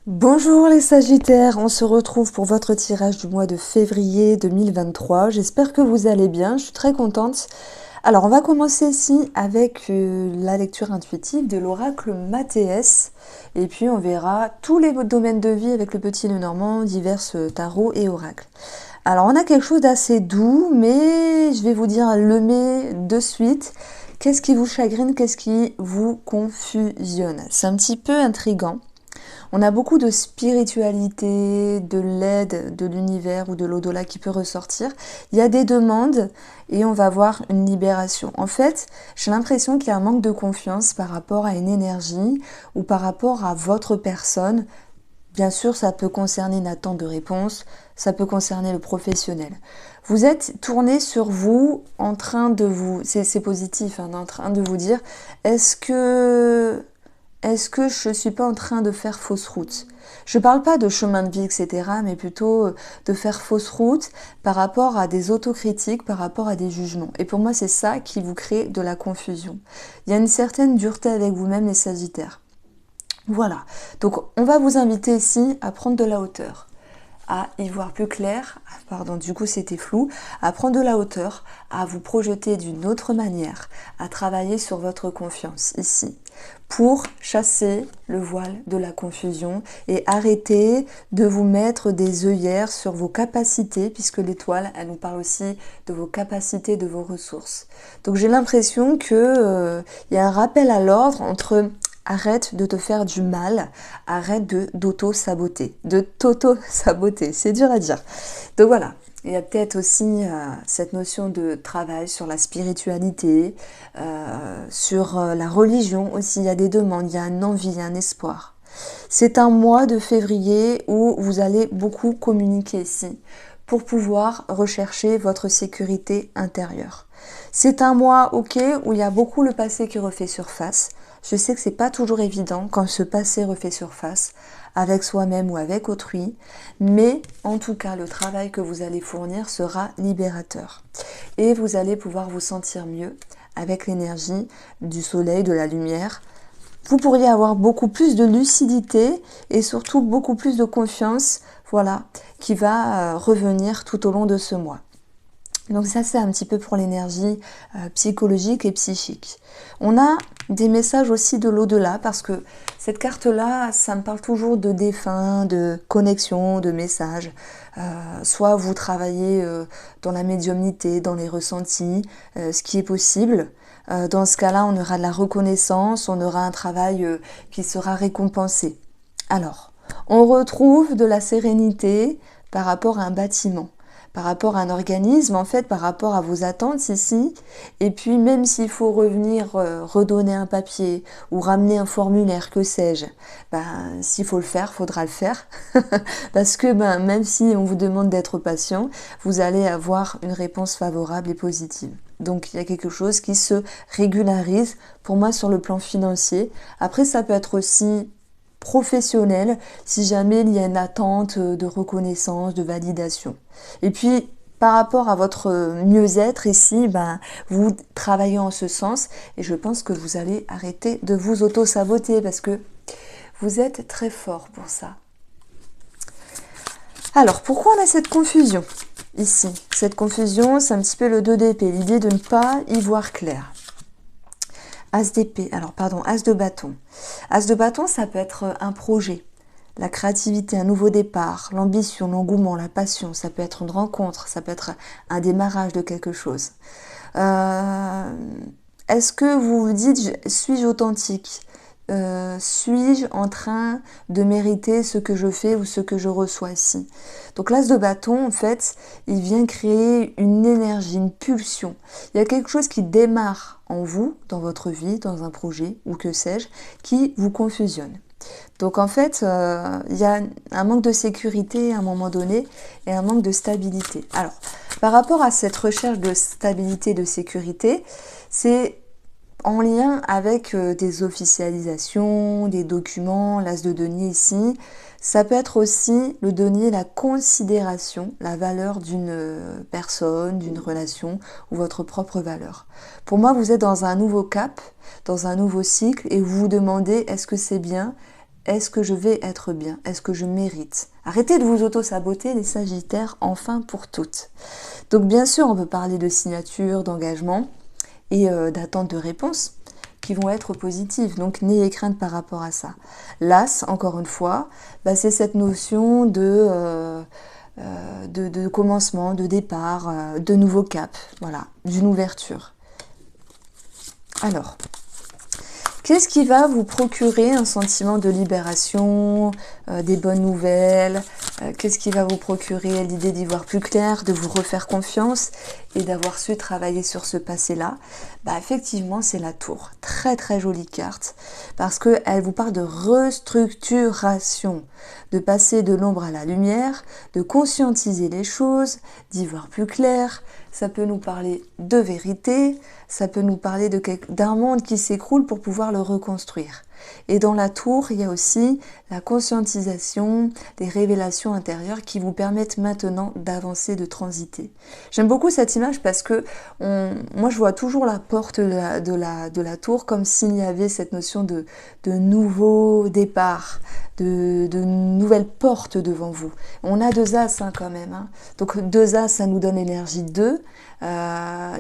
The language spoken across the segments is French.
Bonjour les Sagittaires, on se retrouve pour votre tirage du mois de février 2023. J'espère que vous allez bien, je suis très contente. Alors on va commencer ici avec la lecture intuitive de l'oracle Mathéès. Et puis on verra tous les domaines de vie avec le petit Lenormand, divers tarots et oracles. Alors on a quelque chose d'assez doux, mais je vais vous dire le mais de suite. Qu'est-ce qui vous chagrine, qu'est-ce qui vous confusionne? C'est un petit peu intriguant. On a beaucoup de spiritualité, de l'aide de l'univers ou de l'au-delà qui peut ressortir. Il y a des demandes et on va voir une libération. En fait, j'ai l'impression qu'il y a un manque de confiance par rapport à une énergie ou par rapport à votre personne. Bien sûr, ça peut concerner une attente de réponse, ça peut concerner le professionnel. Vous êtes tourné sur vous en train de vous, c'est positif, hein, en train de vous dire, est-ce que je ne suis pas en train de faire fausse route? Je ne parle pas de chemin de vie, etc., mais plutôt de faire fausse route par rapport à des autocritiques, par rapport à des jugements. Et pour moi, c'est ça qui vous crée de la confusion. Il y a une certaine dureté avec vous-même, les Sagittaires. Voilà. Donc, on va vous inviter ici à prendre de la hauteur, à y voir plus clair, pardon, du coup c'était flou, à prendre de la hauteur, à vous projeter d'une autre manière, à travailler sur votre confiance ici, pour chasser le voile de la confusion et arrêter de vous mettre des œillères sur vos capacités, puisque l'étoile, elle nous parle aussi de vos capacités, de vos ressources. Donc j'ai l'impression que y a un rappel à l'ordre entre arrête de te faire du mal, arrête d'auto-saboter, de t'auto-saboter, c'est dur à dire. Donc voilà, il y a peut-être aussi cette notion de travail sur la spiritualité, sur la religion aussi, il y a des demandes, il y a une envie, il y a un espoir. C'est un mois de février où vous allez beaucoup communiquer ici pour pouvoir rechercher votre sécurité intérieure. C'est un mois, ok, où il y a beaucoup le passé qui refait surface. Je sais que c'est pas toujours évident quand ce passé refait surface avec soi-même ou avec autrui, mais en tout cas, le travail que vous allez fournir sera libérateur. Et vous allez pouvoir vous sentir mieux avec l'énergie du soleil, de la lumière. Vous pourriez avoir beaucoup plus de lucidité et surtout beaucoup plus de confiance, voilà, qui va revenir tout au long de ce mois. Donc ça, c'est un petit peu pour l'énergie psychologique et psychique. On a des messages aussi de l'au-delà, parce que cette carte-là, ça me parle toujours de défunts, de connexion, de messages. Soit vous travaillez dans la médiumnité, dans les ressentis, ce qui est possible. Dans ce cas-là, on aura de la reconnaissance, on aura un travail qui sera récompensé. Alors, on retrouve de la sérénité par rapport à un bâtiment, par rapport à un organisme, en fait, par rapport à vos attentes ici. Et puis, même s'il faut revenir redonner un papier ou ramener un formulaire, que sais-je, ben, s'il faut le faire, faudra le faire. Parce que même si on vous demande d'être patient, vous allez avoir une réponse favorable et positive. Donc, il y a quelque chose qui se régularise, pour moi, sur le plan financier. Après, ça peut être aussi professionnel si jamais il y a une attente de reconnaissance, de validation. Et puis, par rapport à votre mieux-être ici, vous travaillez en ce sens et je pense que vous allez arrêter de vous auto-saboter parce que vous êtes très fort pour ça. Alors, pourquoi on a cette confusion ici? Cette confusion, c'est un petit peu le 2 d'épée, l'idée de ne pas y voir clair. As d'épée, alors pardon, As de bâton. As de bâton, ça peut être un projet, la créativité, un nouveau départ, l'ambition, l'engouement, la passion. Ça peut être une rencontre, ça peut être un démarrage de quelque chose. Est-ce que vous vous dites, suis-je authentique? Suis-je en train de mériter ce que je fais ou ce que je reçois ici? Donc l'as de bâton, en fait, il vient créer une énergie, une pulsion. Il y a quelque chose qui démarre en vous, dans votre vie, dans un projet, ou que sais-je, qui vous confusionne. Donc en fait, il y a un manque de sécurité à un moment donné et un manque de stabilité. Alors, par rapport à cette recherche de stabilité, de sécurité, c'est en lien avec des officialisations, des documents, l'as de denier ici. Ça peut être aussi le denier, la considération, la valeur d'une personne, d'une relation ou votre propre valeur. Pour moi, vous êtes dans un nouveau cap, dans un nouveau cycle et vous vous demandez est-ce que c'est bien? Est-ce que je vais être bien? Est-ce que je mérite? Arrêtez de vous auto-saboter les Sagittaires, enfin pour toutes. Donc bien sûr, on peut parler de signature, d'engagement et d'attente de réponse qui vont être positives. Donc n'ayez crainte par rapport à ça. L'As, encore une fois, bah, c'est cette notion de commencement, de départ, de nouveau cap, voilà, d'une ouverture. Alors, qu'est-ce qui va vous procurer un sentiment de libération, des bonnes nouvelles? Qu'est-ce qui va vous procurer l'idée d'y voir plus clair, de vous refaire confiance et d'avoir su travailler sur ce passé-là? Bah effectivement, c'est la tour. Très très jolie carte parce qu'elle vous parle de restructuration, de passer de l'ombre à la lumière, de conscientiser les choses, d'y voir plus clair. Ça peut nous parler de vérité, ça peut nous parler d'un monde qui s'écroule pour pouvoir le reconstruire. Et dans la tour, il y a aussi la conscientisation, des révélations intérieures qui vous permettent maintenant d'avancer, de transiter. J'aime beaucoup cette image parce que moi je vois toujours la porte de la tour comme s'il y avait cette notion de nouveau départ, de nouvelles portes devant vous. On a 2 as quand même. Hein. Donc 2 as, ça nous donne l'énergie 2.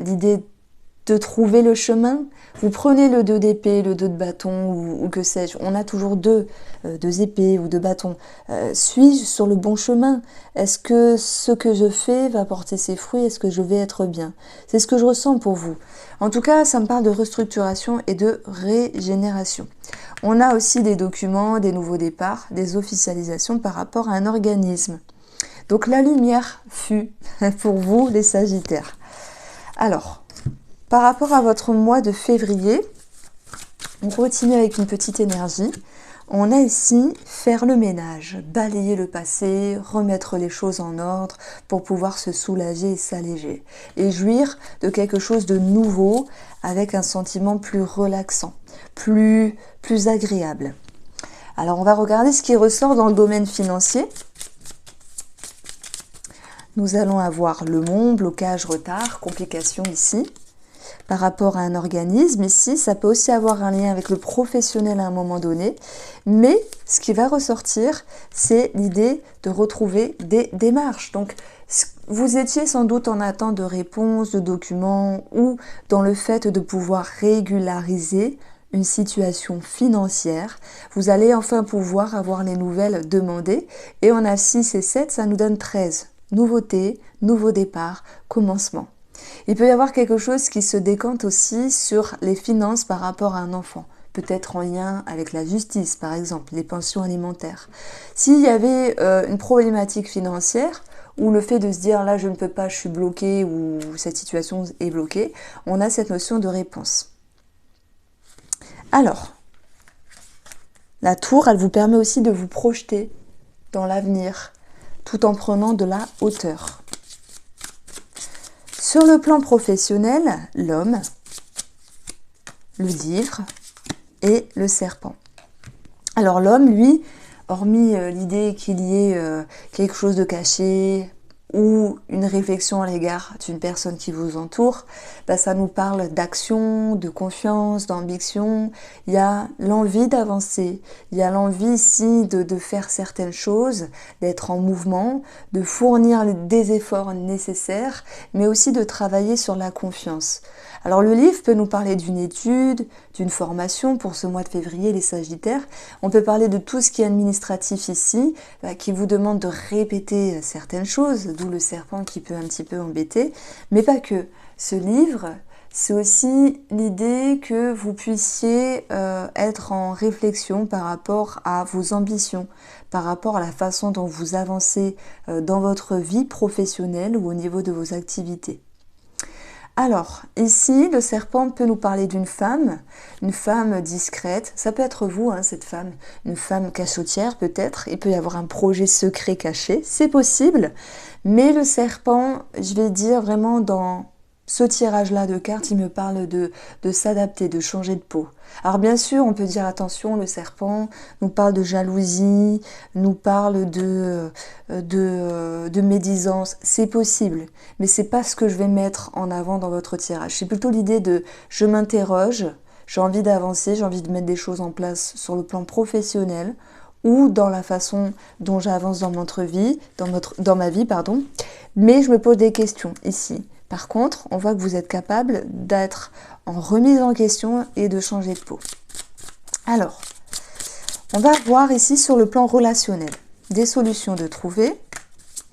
L'idée de trouver le chemin. Vous prenez le 2 d'épée, le 2 de bâton ou que sais-je. On a toujours 2 épées ou 2 bâtons. Suis-je sur le bon chemin? Est-ce que ce que je fais va porter ses fruits? Est-ce que je vais être bien? C'est ce que je ressens pour vous. En tout cas, ça me parle de restructuration et de régénération. On a aussi des documents, des nouveaux départs, des officialisations par rapport à un organisme. Donc la lumière fut pour vous les Sagittaires. Alors, par rapport à votre mois de février, on continue avec une petite énergie. On a ici faire le ménage, balayer le passé, remettre les choses en ordre pour pouvoir se soulager et s'alléger. Et jouir de quelque chose de nouveau avec un sentiment plus relaxant, plus agréable. Alors on va regarder ce qui ressort dans le domaine financier. Nous allons avoir le mont, blocage, retard, complications ici. Par rapport à un organisme, ici, ça peut aussi avoir un lien avec le professionnel à un moment donné. Mais ce qui va ressortir, c'est l'idée de retrouver des démarches. Donc, vous étiez sans doute en attente de réponses, de documents ou dans le fait de pouvoir régulariser une situation financière. Vous allez enfin pouvoir avoir les nouvelles demandées. Et on a 6 et 7, ça nous donne 13. Nouveauté, nouveau départ, commencement. Il peut y avoir quelque chose qui se décante aussi sur les finances par rapport à un enfant, peut-être en lien avec la justice par exemple, les pensions alimentaires. S'il y avait une problématique financière, ou le fait de se dire là je ne peux pas, je suis bloqué ou cette situation est bloquée, on a cette notion de réponse. Alors, la tour, elle vous permet aussi de vous projeter dans l'avenir, tout en prenant de la hauteur. Sur le plan professionnel, l'homme, le livre et le serpent. Alors l'homme, lui, hormis l'idée qu'il y ait quelque chose de caché ou une réflexion à l'égard d'une personne qui vous entoure, bah, ça nous parle d'action, de confiance, d'ambition. Il y a l'envie d'avancer, il y a l'envie ici de faire certaines choses, d'être en mouvement, de fournir des efforts nécessaires, mais aussi de travailler sur la confiance. Alors le livre peut nous parler d'une étude, d'une formation pour ce mois de février, les Sagittaires. On peut parler de tout ce qui est administratif ici, qui vous demande de répéter certaines choses, d'où le serpent qui peut un petit peu embêter, mais pas que. Ce livre, c'est aussi l'idée que vous puissiez être en réflexion par rapport à vos ambitions, par rapport à la façon dont vous avancez dans votre vie professionnelle ou au niveau de vos activités. Alors, ici, le serpent peut nous parler d'une femme discrète. Ça peut être vous, hein, cette femme, une femme cachotière peut-être. Il peut y avoir un projet secret caché, c'est possible. Mais le serpent, je vais dire vraiment dans ce tirage-là de cartes, il me parle de s'adapter, de changer de peau. Alors bien sûr, on peut dire attention, le serpent nous parle de jalousie, nous parle de médisance. C'est possible, mais c'est pas ce que je vais mettre en avant dans votre tirage. C'est plutôt l'idée de je m'interroge, J'ai envie d'avancer, j'ai envie de mettre des choses en place sur le plan professionnel ou dans la façon dont j'avance dans notre vie, dans ma vie, pardon. Mais je me pose des questions ici. Par contre, on voit que vous êtes capable d'être en remise en question et de changer de peau. Alors, on va voir ici sur le plan relationnel des solutions de trouver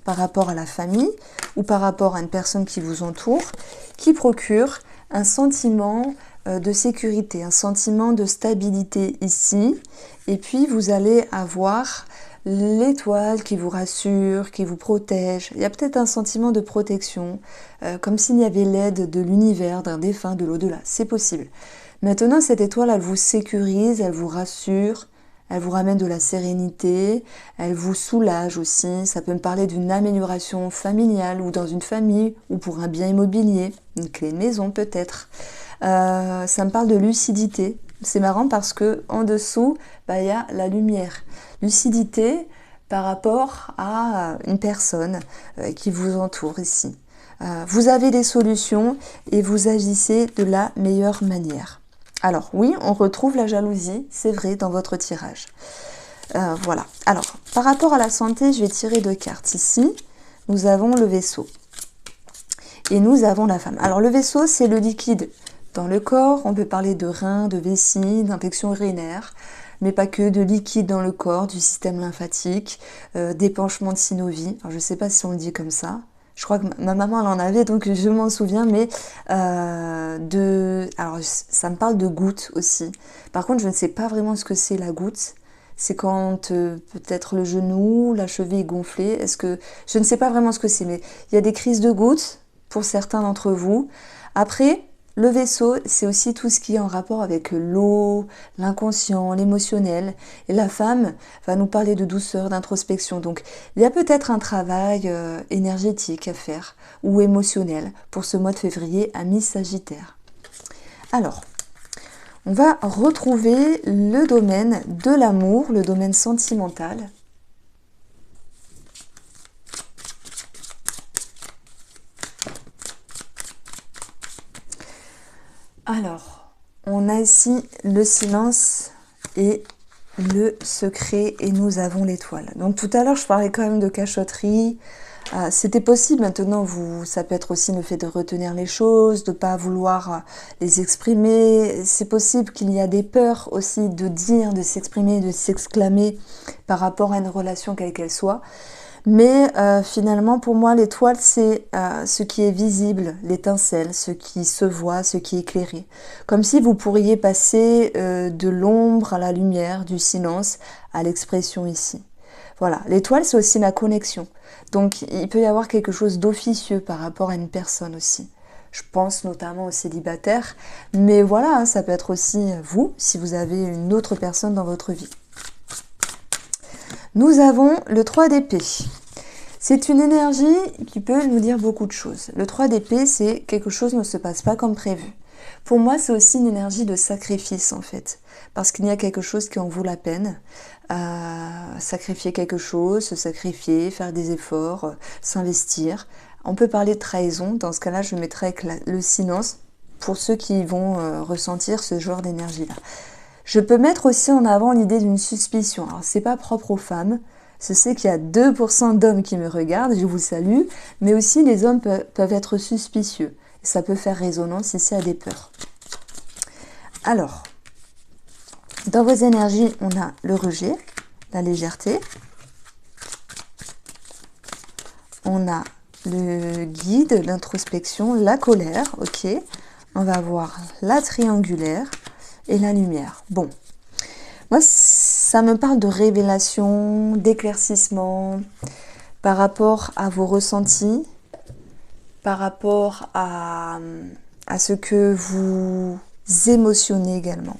par rapport à la famille ou par rapport à une personne qui vous entoure, qui procure un sentiment de sécurité, un sentiment de stabilité ici. Et puis, vous allez avoir l'étoile qui vous rassure, qui vous protège. Il y a peut-être un sentiment de protection, comme s'il y avait l'aide de l'univers, d'un défunt, de l'au-delà. C'est possible. Maintenant, cette étoile, elle vous sécurise, elle vous rassure, elle vous ramène de la sérénité, elle vous soulage aussi. Ça peut me parler d'une amélioration familiale ou dans une famille ou pour un bien immobilier, une clé de maison peut-être. Ça me parle de lucidité. C'est marrant parce que en dessous, il y a la lumière. Lucidité par rapport à une personne qui vous entoure ici. Vous avez des solutions et vous agissez de la meilleure manière. Alors oui, on retrouve la jalousie, c'est vrai, dans votre tirage. Voilà. Alors, par rapport à la santé, je vais tirer 2 cartes. Ici, nous avons le vaisseau. Et nous avons la femme. Alors, le vaisseau, c'est le liquide dans le corps. On peut parler de reins, de vessie, d'infection urinaire, mais pas que, de liquide dans le corps, du système lymphatique, d'épanchement de synovie. Alors, je ne sais pas si on le dit comme ça. Je crois que ma maman, elle en avait, donc je m'en souviens, mais alors, ça me parle de gouttes aussi. Par contre, je ne sais pas vraiment ce que c'est la goutte. C'est quand peut-être le genou, la cheville est gonflée. Je ne sais pas vraiment ce que c'est, mais il y a des crises de gouttes pour certains d'entre vous. Après, le vaisseau, c'est aussi tout ce qui est en rapport avec l'eau, l'inconscient, l'émotionnel. Et la femme va nous parler de douceur, d'introspection. Donc, il y a peut-être un travail énergétique à faire ou émotionnel pour ce mois de février à mi-Sagittaire. Alors, on va retrouver le domaine de l'amour, le domaine sentimental. Alors, on a ici le silence et le secret et nous avons l'étoile. Donc tout à l'heure, je parlais quand même de cachotterie. C'était possible, maintenant, ça peut être aussi le fait de retenir les choses, de ne pas vouloir les exprimer. C'est possible qu'il y a des peurs aussi de dire, de s'exprimer, de s'exclamer par rapport à une relation quelle qu'elle soit. Mais finalement, pour moi, l'étoile, c'est ce qui est visible, l'étincelle, ce qui se voit, ce qui est éclairé. Comme si vous pourriez passer de l'ombre à la lumière, du silence à l'expression ici. Voilà, l'étoile, c'est aussi la connexion. Donc, il peut y avoir quelque chose d'officieux par rapport à une personne aussi. Je pense notamment aux célibataires. Mais voilà, ça peut être aussi vous, si vous avez une autre personne dans votre vie. Nous avons le 3 d'épée. C'est une énergie qui peut nous dire beaucoup de choses. Le 3 d'épée, c'est quelque chose ne se passe pas comme prévu. Pour moi, c'est aussi une énergie de sacrifice en fait. Parce qu'il y a quelque chose qui en vaut la peine. Sacrifier quelque chose, se sacrifier, faire des efforts, s'investir. On peut parler de trahison. Dans ce cas-là, je mettrai avec le silence pour ceux qui vont ressentir ce genre d'énergie-là. Je peux mettre aussi en avant l'idée d'une suspicion. Alors, c'est pas propre aux femmes. Je sais qu'il y a 2% d'hommes qui me regardent, je vous salue, mais aussi les hommes peuvent être suspicieux. Ça peut faire résonance ici à des peurs. Alors, dans vos énergies, on a le rejet, la légèreté. On a le guide, l'introspection, la colère, ok. On va avoir la triangulaire et la lumière. Bon, moi, ça me parle de révélation, d'éclaircissement par rapport à vos ressentis, par rapport à ce que vous émotionnez également.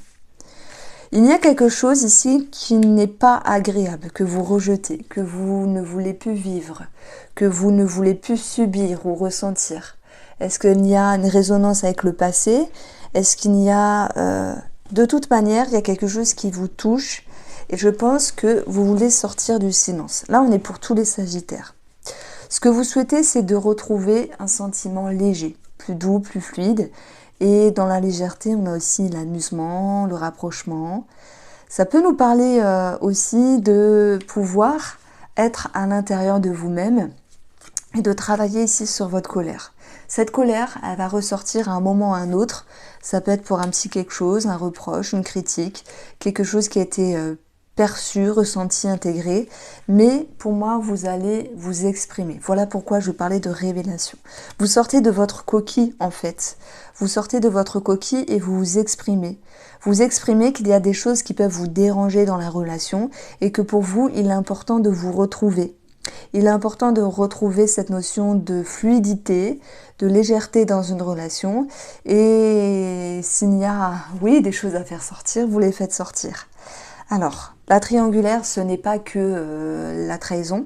Il y a quelque chose ici qui n'est pas agréable, que vous rejetez, que vous ne voulez plus vivre, que vous ne voulez plus subir ou ressentir. Est-ce qu'il y a une résonance avec le passé? Est-ce qu'il y a... De toute manière, il y a quelque chose qui vous touche et je pense que vous voulez sortir du silence. Là, on est pour tous les Sagittaires. Ce que vous souhaitez, c'est de retrouver un sentiment léger, plus doux, plus fluide Et dans la légèreté, on a aussi l'amusement, le rapprochement. Ça peut nous parler aussi de pouvoir être à l'intérieur de vous-même et de travailler ici sur votre colère. Cette colère, elle va ressortir à un moment ou à un autre. Ça peut être pour un petit quelque chose, un reproche, une critique, quelque chose qui a été perçu, ressenti, intégré. Mais pour moi, vous allez vous exprimer. Voilà pourquoi je parlais de révélation. Vous sortez de votre coquille, en fait. Vous sortez de votre coquille et vous vous exprimez. Vous exprimez qu'il y a des choses qui peuvent vous déranger dans la relation et que pour vous, il est important de vous retrouver. Il est important de retrouver cette notion de fluidité, de légèreté dans une relation. Et s'il y a, oui, des choses à faire sortir, vous les faites sortir. Alors, la triangulaire, ce n'est pas que la trahison.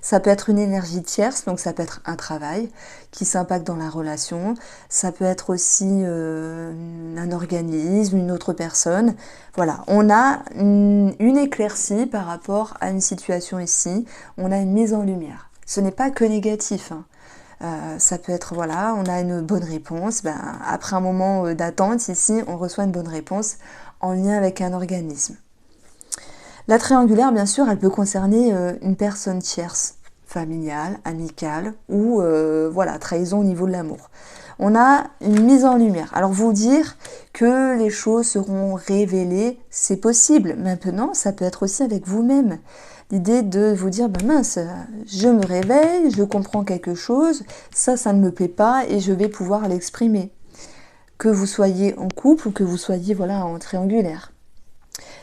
Ça peut être une énergie tierce, donc ça peut être un travail qui s'impacte dans la relation. Ça peut être aussi un organisme, une autre personne. Voilà, on a une éclaircie par rapport à une situation ici. On a une mise en lumière. Ce n'est pas que négatif, hein. Ça peut être, voilà, on a une bonne réponse. Ben, après un moment d'attente, ici, on reçoit une bonne réponse en lien avec un organisme. La triangulaire, bien sûr, elle peut concerner une personne tierce, familiale, amicale ou voilà, trahison au niveau de l'amour. On a une mise en lumière. Alors vous dire que les choses seront révélées, c'est possible. Maintenant, ça peut être aussi avec vous-même. L'idée de vous dire, ben mince, je me réveille, je comprends quelque chose, ça ne me plaît pas et je vais pouvoir l'exprimer. Que vous soyez en couple ou que vous soyez voilà, en triangulaire.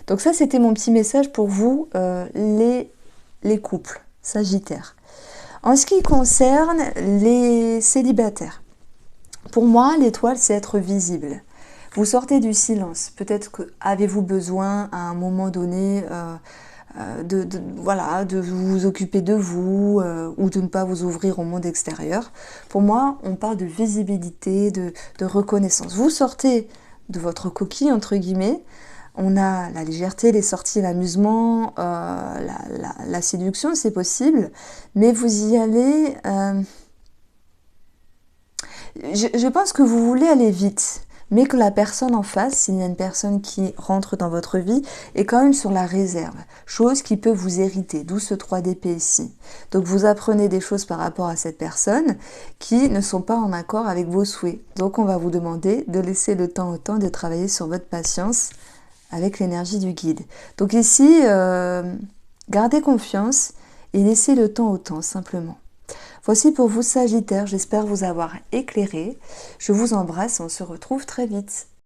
Donc ça, c'était mon petit message pour vous, les couples sagittaires. En ce qui concerne les célibataires, pour moi, l'étoile, c'est être visible. Vous sortez du silence. Peut-être que avez-vous besoin à un moment donné voilà, de vous occuper de vous ou de ne pas vous ouvrir au monde extérieur. Pour moi, on parle de visibilité, de reconnaissance. Vous sortez de votre coquille, entre guillemets. On a la légèreté, les sorties, l'amusement, la séduction, c'est possible. Mais vous y allez... je pense que vous voulez aller vite, mais que la personne en face, s'il y a une personne qui rentre dans votre vie, est quand même sur la réserve, chose qui peut vous hériter, d'où ce 3 d'épée ici. Donc vous apprenez des choses par rapport à cette personne qui ne sont pas en accord avec vos souhaits. Donc on va vous demander de laisser le temps au temps de travailler sur votre patience avec l'énergie du guide. Donc ici, gardez confiance et laissez le temps au temps, simplement. Voici pour vous Sagittaires, j'espère vous avoir éclairé. Je vous embrasse, on se retrouve très vite.